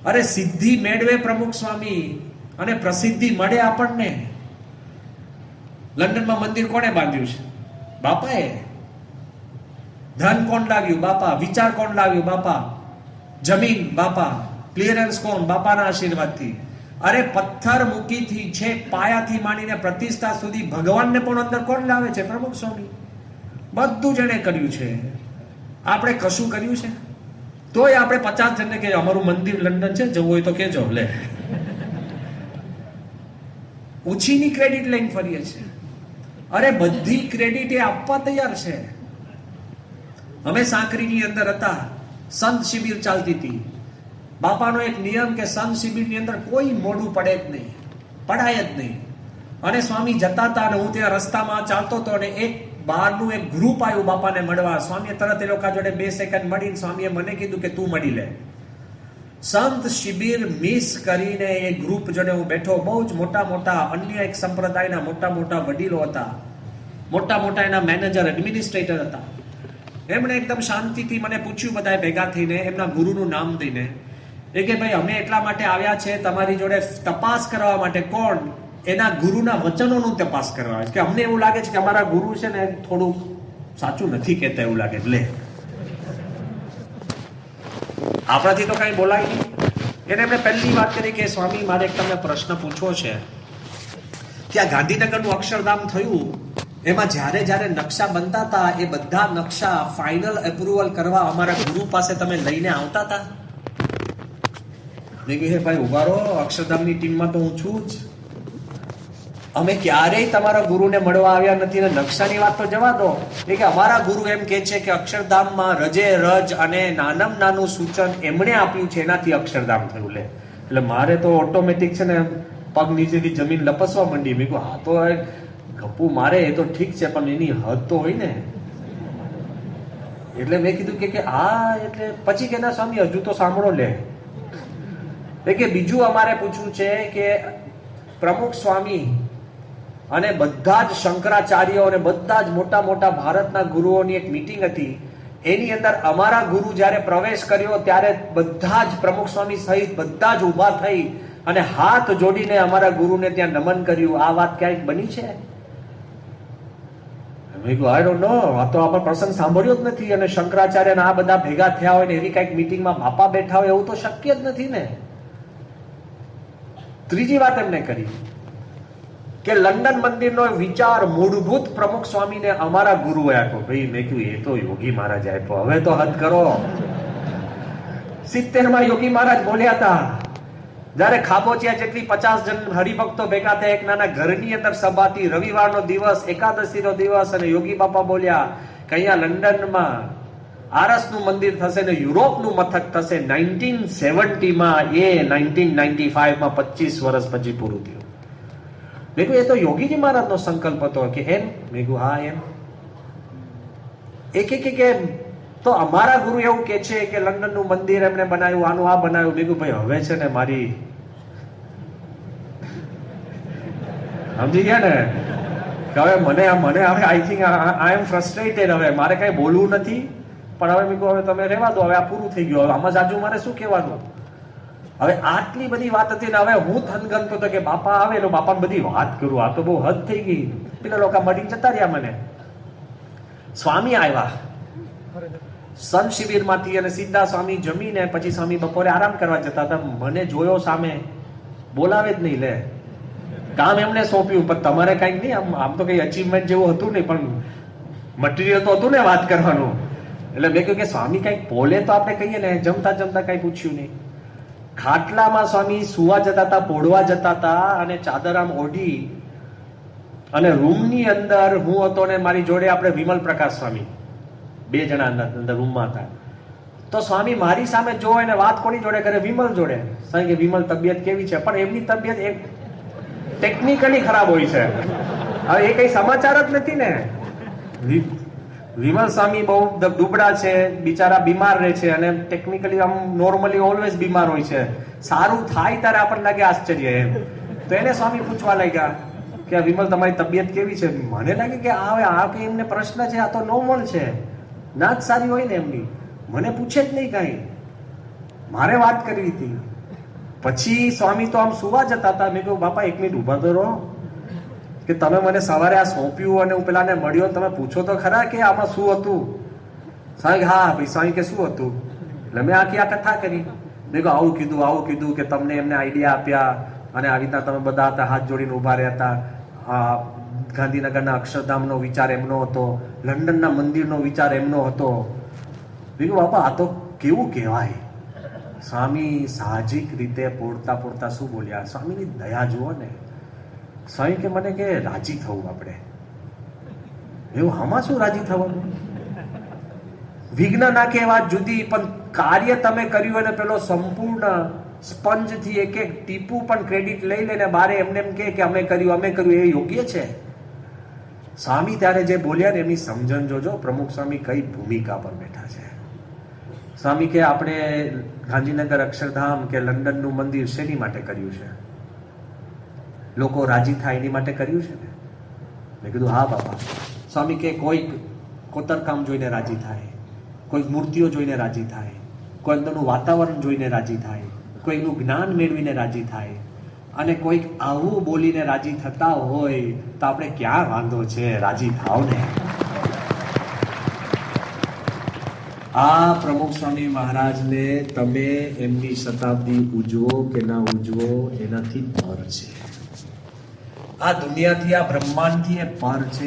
અરે સિદ્ધિ મેળવે પ્રમુખ સ્વામી અને પ્રસિદ્ધિ મળે આપણને. લંડનમાં મંદિર કોણે બાંધ્યું છે? બાપાએ. ધન કોણ લાવ્યું? બાપા. વિચાર કોણ લાવ્યું? બાપા. જમીન બાપા. ક્લિયરન્સ કોણ? બાપાના આશીર્વાદથી. અરે પથ્થર મૂકીથી છે પાયાથી માંડીને પ્રતિષ્ઠા સુધી ભગવાનને પણ અંદર કોણ લાવે છે? પ્રમુખ સ્વામી. બધું જેણે કર્યું છે. આપણે કશું કર્યું છે? તોય આપણે 50 જણને કે અમારું મંદિર લંડન છે, જવું હોય તો કેજો. લે, ઉછીની ક્રેડિટ લઈને ફરીએ છીએ. અરે બધી ક્રેડિટ એ આપવા તૈયાર છે. અમે સાંકરીની અંદર હતા, સંત શિબિર ચાલતી હતી. બાપાનો એક નિયમ કે સંત શિબિરની અંદર કોઈ મોડું પડે જ નહીં, પડાય જ નહીં. અને સ્વામી જતા હતા અને હું ત્યાં રસ્તામાં ચાલતો હતો અને એક બહારનું એક ગ્રુપ આવ્યું બાપાને મળવા. સ્વામીએ તરત એ લોકો જોડે 2 સેકન્ડ મળીને સ્વામીએ મને કીધું કે તું મળી લે. સંત શિબિર મિસ કરીને એ ગ્રુપ જોડે હું બેઠો. બહુ જ મોટા મોટા અન્ય એક સંપ્રદાયના મોટા મોટા વડીલો હતા, મોટા મોટા એના મેનેજર, એડમિનિસ્ટ્રેટર હતા. એમણે એકદમ શાંતિથી મને પૂછ્યું, બધા ભેગા થઈને એમના ગુરુનું નામ દઈને, એ કે ભાઈ અમે એટલા માટે આવ્યા છે તમારી જોડે તપાસ કરવા માટે. કોણ? એના ગુરુના વચનોનું તપાસ કરવા આવે છે. કે અમને એવું લાગે છે કે અમારા ગુરુ છે ને થોડું સાચું નથી કહેતા એવું લાગે. લે, આપણાથી તો કઈ બોલાય નહીં. એને એમણે પહેલી વાત કરી કે સ્વામી મારે એક તમને પ્રશ્ન પૂછવો છે. ત્યાં ગાંધીનગરનું અક્ષરધામ થયું, એમાં જ્યારે જ્યારે નકશા બનતા હતા એ બધા નકશા ફાઇનલ એપ્રુવલ કરવા અમારા ગુરુ પાસે તમે લઈને આવતા હતા? મેં કહ્યું ભાઈ ઉભા રહો, અક્ષરધામની ટીમમાં તો હું છું જ. અમે ક્યારેય તમારા ગુરુને મળવા આવ્યા નથી. અને નકશાની વાત તો જવા દો. એ કે અમારા ગુરુ એમ કે છે કે અક્ષરધામમાં રજે રજ અને નાનમ નાનું સૂચન એમણે આપ્યું છે, એનાથી અક્ષરધામ થયું. લે, એટલે મારે તો ઓટોમેટિક છે ને પગ નીચેથી જમીન લપસવા માંડી. મેં કહ્યું હા તો ગપ્પુ મારે એ તો ઠીક છે, પણ એની હદ તો હોય ને. એટલે મેં કીધું કે આ એટલે પછી કે ના સ્વામી હજુ તો સાંભળો. લે, કે બીજું અમારે પૂછવું છે કે પ્રમુખ સ્વામી અને બધા જ શંકરાચાર્યો અને બધા જ મોટા મોટા ભારતના ગુરુઓની એક મીટિંગ હતી. એની અંદર અમારા ગુરુ જ્યારે પ્રવેશ કર્યો ત્યારે બધા જ પ્રમુખ સ્વામી સહિત બધા જ ઊભા થઈ અને હાથ જોડીને અમારા ગુરુને ત્યાં નમન કર્યું. આ વાત ક્યાંક બની છે? I don't know. આ તો આપણે પ્રસંગ સાંભળ્યો જ નથી. અને શંકરાચાર્ય આ બધા ભેગા થયા હોય ને એવી કઈક મીટિંગમાં બાપા બેઠા હોય એવું તો શક્ય જ નથી ને. ત્રીજી વાત એમને કરી કે લંડન મંદિરનો વિચાર મૂળભૂત પ્રમુખ સ્વામીને અમારા ગુરુએ આપ્યો. ભાઈ મેં કહ્યું એ તો યોગી મહારાજ આપ્યો, હવે તો હદ કરો. 70માં યોગી મહારાજ બોલ્યા હતા જયારે ખાબોચિયા જેટલી 50 જણ હરિભક્તો ભેગા થયા એક નાના ઘરની અંદર સભાથી, રવિવારનો દિવસ, એકાદશીનો દિવસ, અને યોગી બાપા બોલ્યા કે અહીંયા લંડનમાં આરસનું મંદિર થશે ને યુરોપનું મથક થશે. 1970માં એ 1995માં 25 વર્ષ પછી પૂરું થયું. મેં કહ્યું એ તો યોગીજી મહારાજનો સંકલ્પ હતો કે એમ? મેં કહ્યું હા એમ. એક કે તો અમારા ગુરુ એવું કે છે કે લંડનનું મંદિર એમને બનાવ્યું, આનું આ બનાવ્યું. મેં કહ્યું ભાઈ હવે છે ને મારી સમજી ગયા ને હવે મને હવે I think I M frustrated. હવે મારે કઈ બોલવું નથી. પણ હવે મેં કહ્યું હવે તમે રહેવા દો, હવે આ પૂરું થઈ ગયું. હવે આમાં જાજુ મારે શું કહેવાનું? હવે આટલી બધી વાત હતી ને હવે હું થનગનતો હતો કે બાપા આવે એટલે બાપા બધી વાત કરું. આ તો બહુ હદ થઈ ગઈ. પેલા લોકો મળીને જતા રહ્યા. મને સ્વામી આવ્યા સંત શિબિરમાંથી અને સીધા સ્વામી જમીને પછી સ્વામી બપોરે આરામ કરવા જતા હતા. મને જોયો સામે, બોલાવે જ નહીં. લે, કામ એમને સોંપ્યું પણ તમારે કઈક નહીં. આમ તો કઈ અચીવમેન્ટ જેવું હતું નહીં, પણ મટીરિયલ તો હતું ને વાત કરવાનું. એટલે મેં કહ્યું કે સ્વામી કઈક બોલે તો આપણે કહીએ ને. જમતા જમતા કઈ પૂછ્યું નહીં. ખાટલામાં સ્વામી સુવા જતા હતા, પોડવા જતા હતા અને ચાદર આમ ઓઢી અને રૂમની અંદર હું હતો ને મારી જોડે આપણે વિમલ પ્રકાશ સ્વામી 2 જણા અંદર રૂમમાં હતા. તો સ્વામી મારી સામે જોવે ને વાત કોની જોડે કરે? વિમલ જોડે. સાહેબ કે વિમલ તબિયત કેવી છે? પણ એમની તબિયત એક ટેકનિકલી ખરાબ હોય છે. હવે એ કઈ સમાચાર જ નથી ને. વિમલ સ્વામી બહુ દુબળા છે, બિચારા બીમાર રહે છે અને ટેકનિકલી આમ નોર્મલી ઓલવેઝ બીમાર હોય છે. સારું થાય ત્યારે આપણને લાગે આશ્ચર્ય એમ. તો એને સ્વામી પૂછવા લાગ્યા કે વિમલ તમારી તબિયત કેવી છે? મને લાગે કે આ કઈ એમને પ્રશ્ન છે, આ તો નોર્મલ છે. ના જ સારી હોય ને એમની. મને પૂછે જ નહીં કઈ. મારે વાત કરવી હતી. પછી સ્વામી તો આમ સુવા જતા હતા. મેં કહ્યું બાપા 1 મિનિટ ઉભા તો રહો, કે તમે મને સવારે આ સોંપ્યું અને હું પેલાને મળ્યો, તમે પૂછો તો ખરા કે આમાં શું હતું. સ્વામી હા ભાઈ. સ્વામી કે શું હતું? એટલે મેં આખી આ કથા કરી. મેં કહ્યું આવું કીધું કે તમને એમને આઈડિયા આપ્યા અને આવી રીતના તમે બધા હતા હાથ જોડીને ઉભા રહ્યા હતા. ગાંધીનગરના અક્ષરધામનો વિચાર એમનો હતો, લંડનના મંદિરનો વિચાર એમનો હતો. મેં કહ્યું બાપા આ તો કેવું કહેવાય. સ્વામી સાહજિક રીતે પોડતા શું બોલ્યા, સ્વામીની દયા જુઓ ને. સ્વામી કે મને કે રાજી થવું આપણે. એવું આમાં શું રાજી થવાનું? વિઘ્ન નાખે એ વાત જુદી, પણ કાર્ય તમે કર્યું અને પેલો સંપૂર્ણ સ્પંજથી એક ટીપું પણ ક્રેડિટ લઈ લઈને બારે એમને એમ કે અમે કર્યું એ યોગ્ય છે? સ્વામી ત્યારે જે બોલ્યા ને એમની સમજણ જોજો. પ્રમુખ સ્વામી કઈ ભૂમિકા પર બેઠા છે. સ્વામી કે આપણે ગાંધીનગર અક્ષરધામ કે લંડનનું મંદિર શેની માટે કર્યું છે? લોકો રાજી થાય એની માટે કર્યું છે ને? મેં કીધું હા બાપા. સ્વામી કે કોઈક કોતરકામ જોઈને રાજી થાય, કોઈક મૂર્તિઓ જોઈને રાજી થાય, કોઈ અંદરનું વાતાવરણ જોઈને રાજી થાય, કોઈકનું જ્ઞાન મેળવીને રાજી થાય, અને કોઈક આવું બોલીને રાજી થતા હોય તો આપણે ક્યાં વાંધો છે? રાજી થાવ ને. આ પ્રમુખ સ્વામી મહારાજને તમે એમની શતાબ્દી ઉજવો કે ના ઉજવો એનાથી પર છે. આ દુનિયાથી, આ બ્રહ્માંડથી એ પર છે.